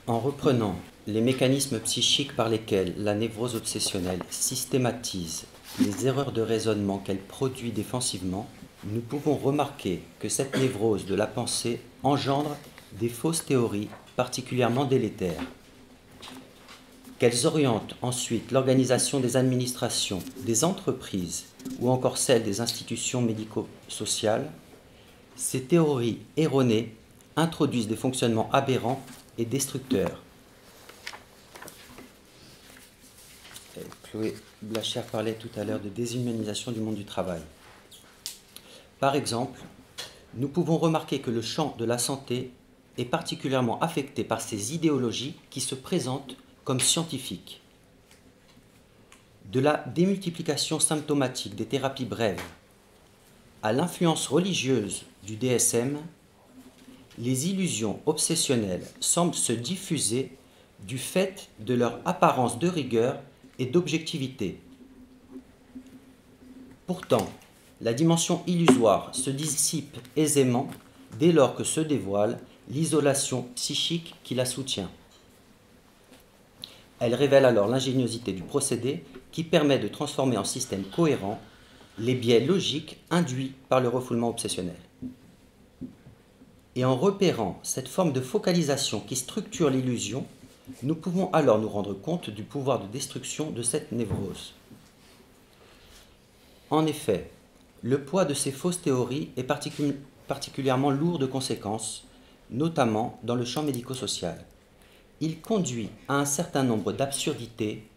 En reprenant les mécanismes psychiques par lesquels la névrose obsessionnelle systématise les erreurs de raisonnement qu'elle produit défensivement, nous pouvons remarquer que cette névrose de la pensée engendre des fausses théories particulièrement délétères. Qu'elles orientent ensuite l'organisation des administrations, des entreprises ou encore celle des institutions médico-sociales, ces théories erronées introduisent des fonctionnements aberrants et destructeurs. Chloé Blachère parlait tout à l'heure de déshumanisation du monde du travail. Par exemple, nous pouvons remarquer que le champ de la santé est particulièrement affecté par ces idéologies qui se présentent comme scientifiques. De la démultiplication symptomatique des thérapies brèves à l'influence religieuse du DSM, les illusions obsessionnelles semblent se diffuser du fait de leur apparence de rigueur et d'objectivité. Pourtant, la dimension illusoire se dissipe aisément dès lors que se dévoile l'isolation psychique qui la soutient. Elle révèle alors l'ingéniosité du procédé qui permet de transformer en système cohérent les biais logiques induits par le refoulement obsessionnel. Et en repérant cette forme de focalisation qui structure l'illusion, nous pouvons alors nous rendre compte du pouvoir de destruction de cette névrose. En effet, le poids de ces fausses théories est particulièrement lourd de conséquences, notamment dans le champ médico-social. Il conduit à un certain nombre d'absurdités,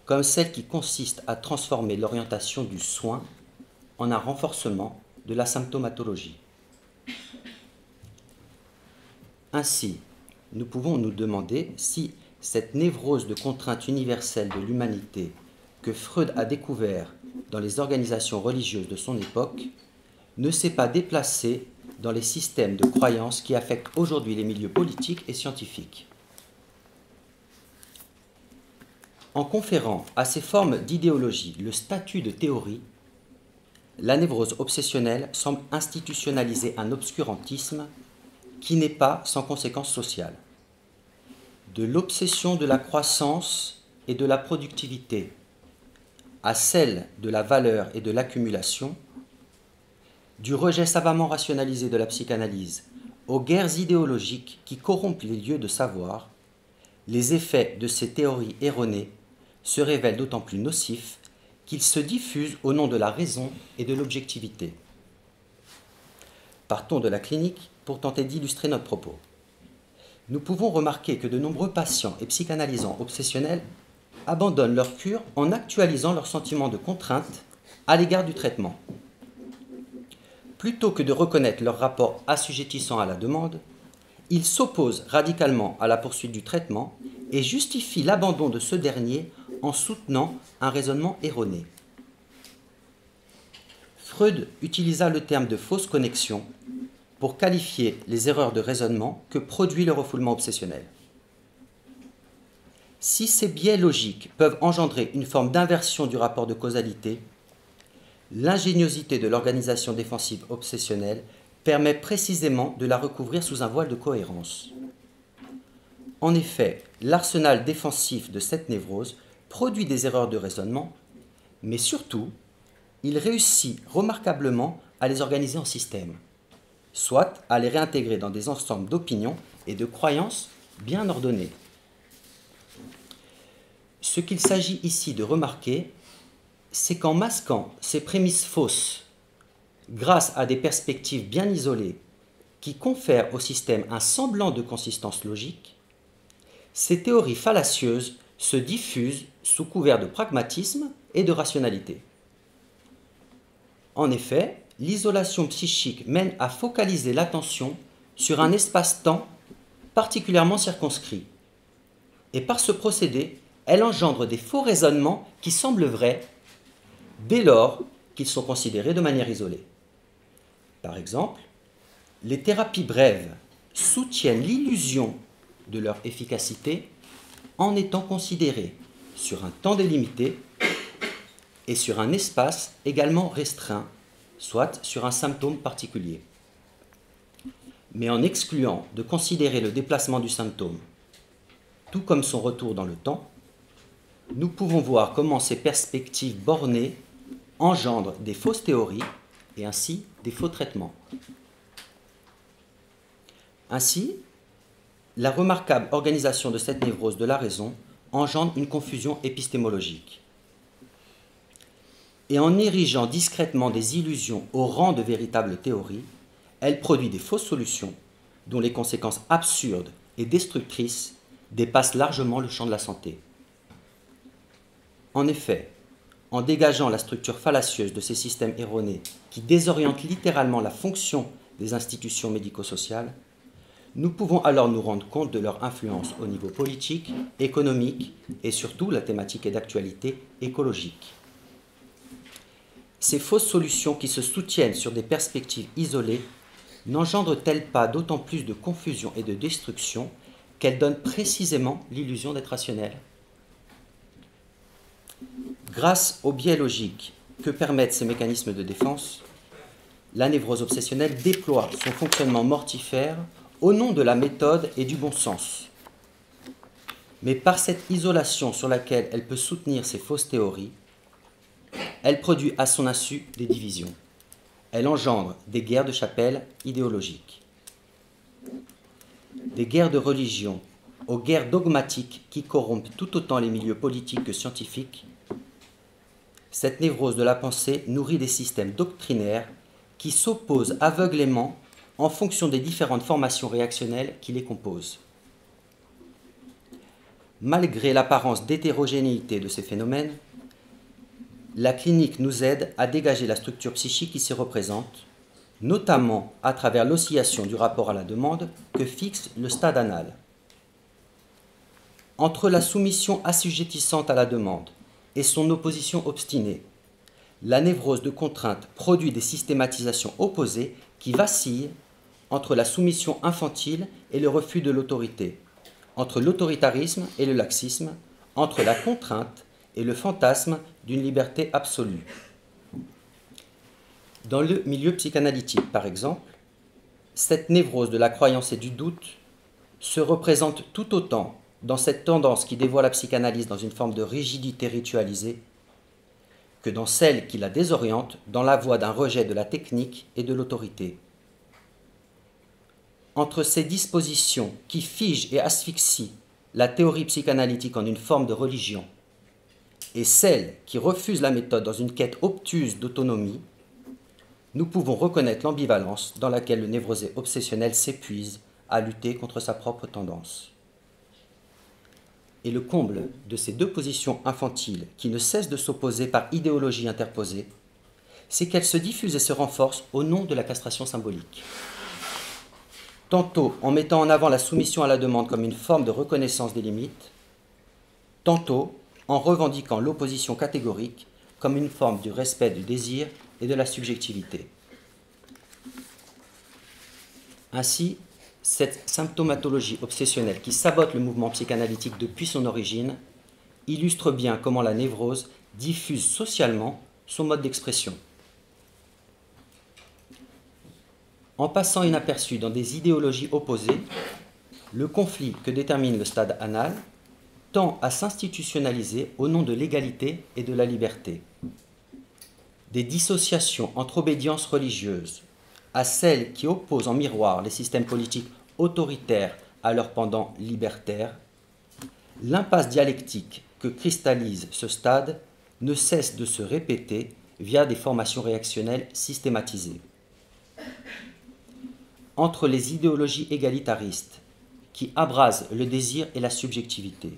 comme celle qui consiste à transformer l'orientation du soin en un renforcement de la symptomatologie. Ainsi, nous pouvons nous demander si cette névrose de contrainte universelle de l'humanité que Freud a découvert dans les organisations religieuses de son époque ne s'est pas déplacée dans les systèmes de croyances qui affectent aujourd'hui les milieux politiques et scientifiques. En conférant à ces formes d'idéologie le statut de théorie, la névrose obsessionnelle semble institutionnaliser un obscurantisme qui n'est pas sans conséquences sociales. De l'obsession de la croissance et de la productivité à celle de la valeur et de l'accumulation, du rejet savamment rationalisé de la psychanalyse aux guerres idéologiques qui corrompent les lieux de savoir, les effets de ces théories erronées se révèlent d'autant plus nocifs qu'ils se diffusent au nom de la raison et de l'objectivité. Partons de la clinique pour tenter d'illustrer notre propos. Nous pouvons remarquer que de nombreux patients et psychanalysants obsessionnels abandonnent leur cure en actualisant leur sentiment de contrainte à l'égard du traitement. Plutôt que de reconnaître leur rapport assujettissant à la demande, ils s'opposent radicalement à la poursuite du traitement et justifient l'abandon de ce dernier en soutenant un raisonnement erroné. Freud utilisa le terme de fausse connexion pour qualifier les erreurs de raisonnement que produit le refoulement obsessionnel. Si ces biais logiques peuvent engendrer une forme d'inversion du rapport de causalité, l'ingéniosité de l'organisation défensive obsessionnelle permet précisément de la recouvrir sous un voile de cohérence. En effet, l'arsenal défensif de cette névrose produit des erreurs de raisonnement, mais surtout, il réussit remarquablement à les organiser en système, soit à les réintégrer dans des ensembles d'opinions et de croyances bien ordonnés. Ce qu'il s'agit ici de remarquer, c'est qu'en masquant ces prémices fausses, grâce à des perspectives bien isolées qui confèrent au système un semblant de consistance logique, ces théories fallacieuses se diffusent sous couvert de pragmatisme et de rationalité. En effet, l'isolation psychique mène à focaliser l'attention sur un espace-temps particulièrement circonscrit. Et par ce procédé, elle engendre des faux raisonnements qui semblent vrais dès lors qu'ils sont considérés de manière isolée. Par exemple, les thérapies brèves soutiennent l'illusion de leur efficacité en étant considérées sur un temps délimité et sur un espace également restreint, soit sur un symptôme particulier. Mais en excluant de considérer le déplacement du symptôme tout comme son retour dans le temps, nous pouvons voir comment ces perspectives bornées engendrent des fausses théories et ainsi des faux traitements. Ainsi, la remarquable organisation de cette névrose de la raison engendre une confusion épistémologique. Et en érigeant discrètement des illusions au rang de véritables théories, elle produit des fausses solutions dont les conséquences absurdes et destructrices dépassent largement le champ de la santé. En effet, en dégageant la structure fallacieuse de ces systèmes erronés qui désorientent littéralement la fonction des institutions médico-sociales, nous pouvons alors nous rendre compte de leur influence au niveau politique, économique et surtout, la thématique est d'actualité, écologique. Ces fausses solutions qui se soutiennent sur des perspectives isolées n'engendrent-elles pas d'autant plus de confusion et de destruction qu'elles donnent précisément l'illusion d'être rationnelles? Grâce aux biais logiques que permettent ces mécanismes de défense, la névrose obsessionnelle déploie son fonctionnement mortifère au nom de la méthode et du bon sens. Mais par cette isolation sur laquelle elle peut soutenir ses fausses théories, elle produit à son insu des divisions. Elle engendre des guerres de chapelle idéologiques. Des guerres de religion aux guerres dogmatiques qui corrompent tout autant les milieux politiques que scientifiques, cette névrose de la pensée nourrit des systèmes doctrinaires qui s'opposent aveuglément en fonction des différentes formations réactionnelles qui les composent. Malgré l'apparence d'hétérogénéité de ces phénomènes, la clinique nous aide à dégager la structure psychique qui s'y représente, notamment à travers l'oscillation du rapport à la demande que fixe le stade anal. Entre la soumission assujettissante à la demande et son opposition obstinée, la névrose de contrainte produit des systématisations opposées qui vacillent entre la soumission infantile et le refus de l'autorité, entre l'autoritarisme et le laxisme, entre la contrainte et le fantasme d'une liberté absolue. Dans le milieu psychanalytique, par exemple, cette névrose de la croyance et du doute se représente tout autant dans cette tendance qui dévoie la psychanalyse dans une forme de rigidité ritualisée que dans celle qui la désoriente dans la voie d'un rejet de la technique et de l'autorité. Entre ces dispositions qui figent et asphyxient la théorie psychanalytique en une forme de religion et celles qui refusent la méthode dans une quête obtuse d'autonomie, nous pouvons reconnaître l'ambivalence dans laquelle le névrosé obsessionnel s'épuise à lutter contre sa propre tendance. Et le comble de ces deux positions infantiles qui ne cessent de s'opposer par idéologie interposée, c'est qu'elles se diffusent et se renforcent au nom de la castration symbolique. Tantôt en mettant en avant la soumission à la demande comme une forme de reconnaissance des limites, tantôt en revendiquant l'opposition catégorique comme une forme du respect du désir et de la subjectivité. Ainsi, cette symptomatologie obsessionnelle qui sabote le mouvement psychanalytique depuis son origine illustre bien comment la névrose diffuse socialement son mode d'expression. En passant inaperçu dans des idéologies opposées, le conflit que détermine le stade anal tend à s'institutionnaliser au nom de l'égalité et de la liberté. Des dissociations entre obédience religieuse à celles qui opposent en miroir les systèmes politiques autoritaires à leur pendant libertaire, l'impasse dialectique que cristallise ce stade ne cesse de se répéter via des formations réactionnelles systématisées. Entre les idéologies égalitaristes qui abrasent le désir et la subjectivité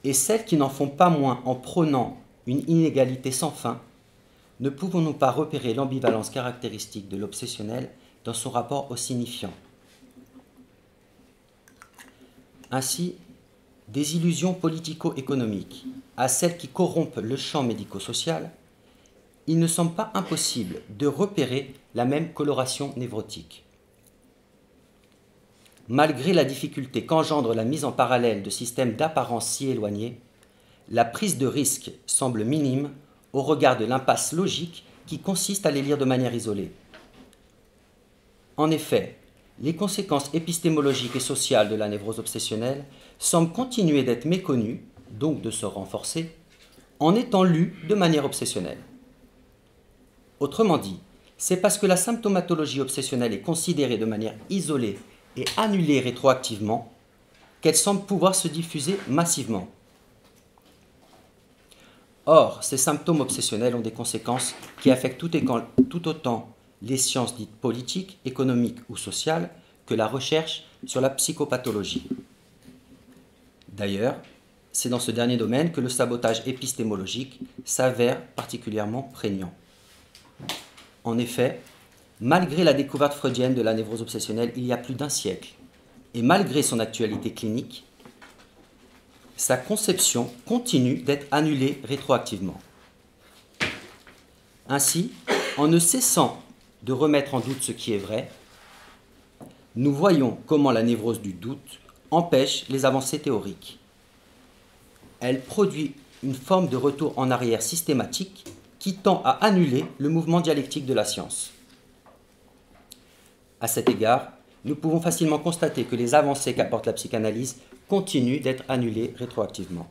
et celles qui n'en font pas moins en prônant une inégalité sans fin, ne pouvons-nous pas repérer l'ambivalence caractéristique de l'obsessionnel dans son rapport au signifiant? Ainsi, des illusions politico-économiques à celles qui corrompent le champ médico-social, il ne semble pas impossible de repérer la même coloration névrotique. Malgré la difficulté qu'engendre la mise en parallèle de systèmes d'apparence si éloignés, la prise de risque semble minime au regard de l'impasse logique qui consiste à les lire de manière isolée. En effet, les conséquences épistémologiques et sociales de la névrose obsessionnelle semblent continuer d'être méconnues, donc de se renforcer, en étant lues de manière obsessionnelle. Autrement dit, c'est parce que la symptomatologie obsessionnelle est considérée de manière isolée et annulée rétroactivement qu'elle semble pouvoir se diffuser massivement. Or, ces symptômes obsessionnels ont des conséquences qui affectent tout autant les sciences dites politiques, économiques ou sociales que la recherche sur la psychopathologie. D'ailleurs, c'est dans ce dernier domaine que le sabotage épistémologique s'avère particulièrement prégnant. En effet, malgré la découverte freudienne de la névrose obsessionnelle il y a plus d'un siècle, et malgré son actualité clinique, sa conception continue d'être annulée rétroactivement. Ainsi, en ne cessant de remettre en doute ce qui est vrai, nous voyons comment la névrose du doute empêche les avancées théoriques. Elle produit une forme de retour en arrière systématique qui tend à annuler le mouvement dialectique de la science. À cet égard, nous pouvons facilement constater que les avancées qu'apporte la psychanalyse continuent d'être annulées rétroactivement.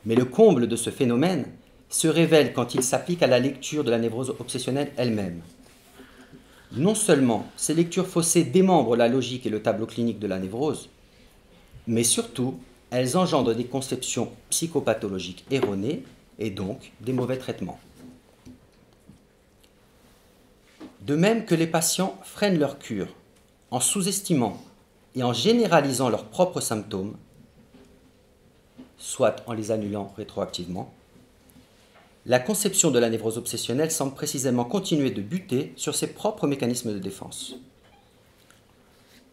Mais le comble de ce phénomène se révèle quand il s'applique à la lecture de la névrose obsessionnelle elle-même. Non seulement ces lectures faussées démembrent la logique et le tableau clinique de la névrose, mais surtout, elles engendrent des conceptions psychopathologiques erronées et donc des mauvais traitements. De même que les patients freinent leur cure en sous-estimant et en généralisant leurs propres symptômes, soit en les annulant rétroactivement, la conception de la névrose obsessionnelle semble précisément continuer de buter sur ses propres mécanismes de défense.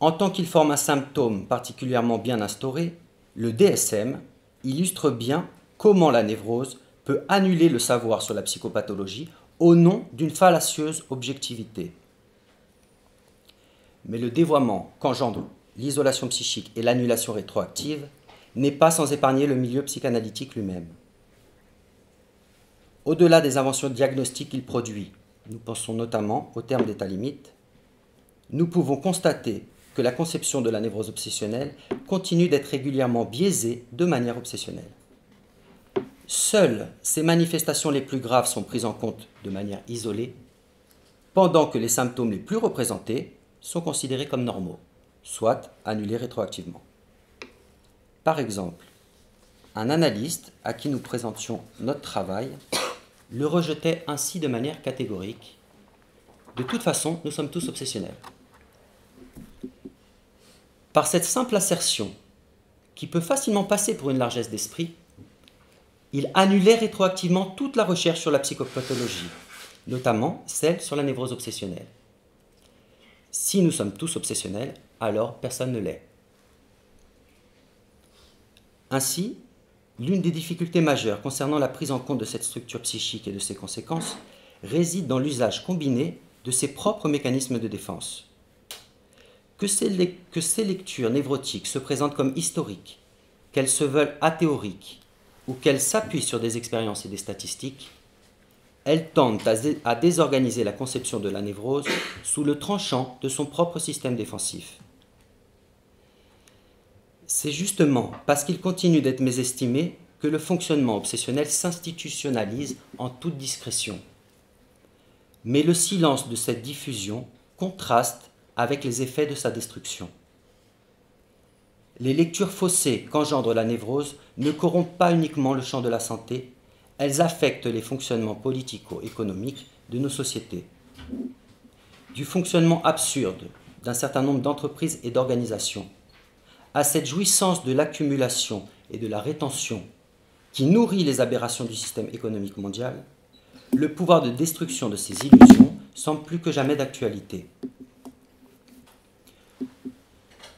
En tant qu'il forme un symptôme particulièrement bien instauré, le DSM illustre bien comment la névrose peut annuler le savoir sur la psychopathologie au nom d'une fallacieuse objectivité. Mais le dévoiement qu'engendre l'isolation psychique et l'annulation rétroactive n'est pas sans épargner le milieu psychanalytique lui-même. Au-delà des inventions diagnostiques qu'il produit, nous pensons notamment au terme d'état limite, nous pouvons constater que la conception de la névrose obsessionnelle continue d'être régulièrement biaisée de manière obsessionnelle. Seules ces manifestations les plus graves sont prises en compte de manière isolée, pendant que les symptômes les plus représentés sont considérés comme normaux, soit annulés rétroactivement. Par exemple, un analyste à qui nous présentions notre travail le rejetait ainsi de manière catégorique. De toute façon, nous sommes tous obsessionnels. Par cette simple assertion, qui peut facilement passer pour une largesse d'esprit, il annulait rétroactivement toute la recherche sur la psychopathologie, notamment celle sur la névrose obsessionnelle. Si nous sommes tous obsessionnels, alors personne ne l'est. Ainsi, l'une des difficultés majeures concernant la prise en compte de cette structure psychique et de ses conséquences réside dans l'usage combiné de ses propres mécanismes de défense. Que ces lectures névrotiques se présentent comme historiques, qu'elles se veulent athéoriques ou qu'elles s'appuient sur des expériences et des statistiques, elles tendent à désorganiser la conception de la névrose sous le tranchant de son propre système défensif. C'est justement parce qu'il continue d'être mésestimé que le fonctionnement obsessionnel s'institutionnalise en toute discrétion. Mais le silence de cette diffusion contraste avec les effets de sa destruction. Les lectures faussées qu'engendre la névrose ne corrompent pas uniquement le champ de la santé, elles affectent les fonctionnements politico-économiques de nos sociétés. Du fonctionnement absurde d'un certain nombre d'entreprises et d'organisations, à cette jouissance de l'accumulation et de la rétention qui nourrit les aberrations du système économique mondial, le pouvoir de destruction de ces illusions semble plus que jamais d'actualité.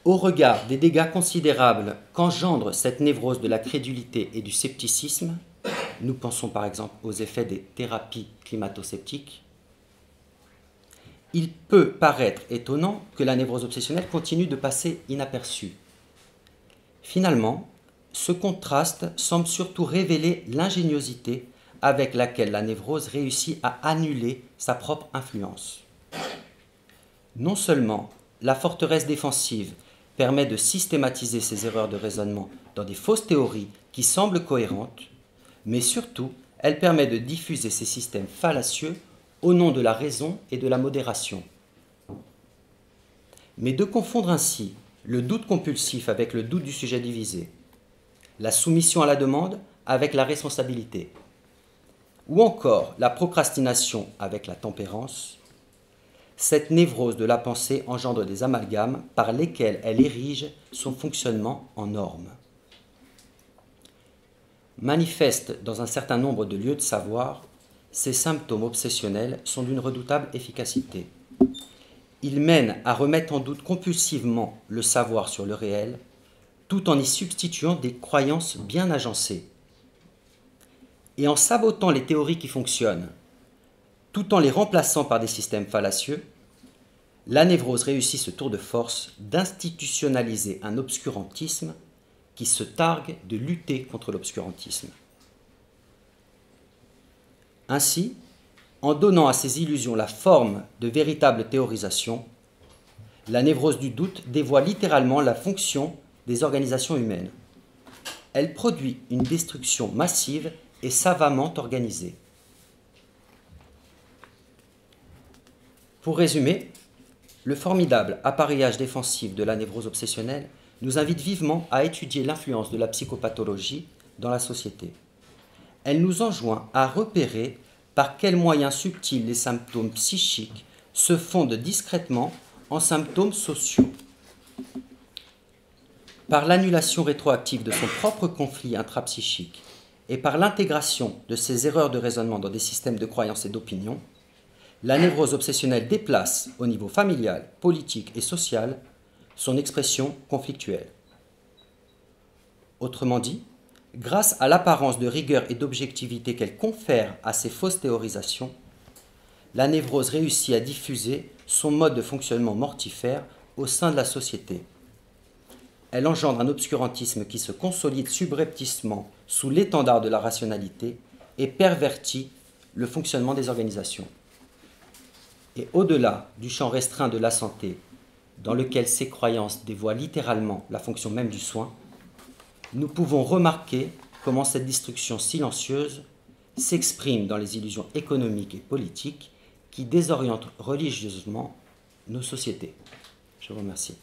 Au regard des dégâts considérables qu'engendre cette névrose de la crédulité et du scepticisme, nous pensons par exemple aux effets des thérapies climato-sceptiques, il peut paraître étonnant que la névrose obsessionnelle continue de passer inaperçue. Finalement, ce contraste semble surtout révéler l'ingéniosité avec laquelle la névrose réussit à annuler sa propre influence. Non seulement la forteresse défensive permet de systématiser ces erreurs de raisonnement dans des fausses théories qui semblent cohérentes, mais surtout, elle permet de diffuser ces systèmes fallacieux au nom de la raison et de la modération. Mais de confondre ainsi le doute compulsif avec le doute du sujet divisé, la soumission à la demande avec la responsabilité, ou encore la procrastination avec la tempérance, cette névrose de la pensée engendre des amalgames par lesquels elle érige son fonctionnement en normes. Manifestes dans un certain nombre de lieux de savoir, ces symptômes obsessionnels sont d'une redoutable efficacité. Ils mènent à remettre en doute compulsivement le savoir sur le réel, tout en y substituant des croyances bien agencées. Et en sabotant les théories qui fonctionnent, tout en les remplaçant par des systèmes fallacieux, la névrose réussit ce tour de force d'institutionnaliser un obscurantisme qui se targue de lutter contre l'obscurantisme. Ainsi, en donnant à ces illusions la forme de véritable théorisation, la névrose du doute dévoile littéralement la fonction des organisations humaines. Elle produit une destruction massive et savamment organisée. Pour résumer, le formidable appareillage défensif de la névrose obsessionnelle nous invite vivement à étudier l'influence de la psychopathologie dans la société. Elle nous enjoint à repérer par quels moyens subtils les symptômes psychiques se fondent discrètement en symptômes sociaux. Par l'annulation rétroactive de son propre conflit intrapsychique et par l'intégration de ces erreurs de raisonnement dans des systèmes de croyances et d'opinion, la névrose obsessionnelle déplace au niveau familial, politique et social son expression conflictuelle. Autrement dit, grâce à l'apparence de rigueur et d'objectivité qu'elle confère à ces fausses théorisations, la névrose réussit à diffuser son mode de fonctionnement mortifère au sein de la société. Elle engendre un obscurantisme qui se consolide subrepticement sous l'étendard de la rationalité et pervertit le fonctionnement des organisations. Et au-delà du champ restreint de la santé, dans lequel ces croyances dévoient littéralement la fonction même du soin, nous pouvons remarquer comment cette destruction silencieuse s'exprime dans les illusions économiques et politiques qui désorientent religieusement nos sociétés. Je vous remercie.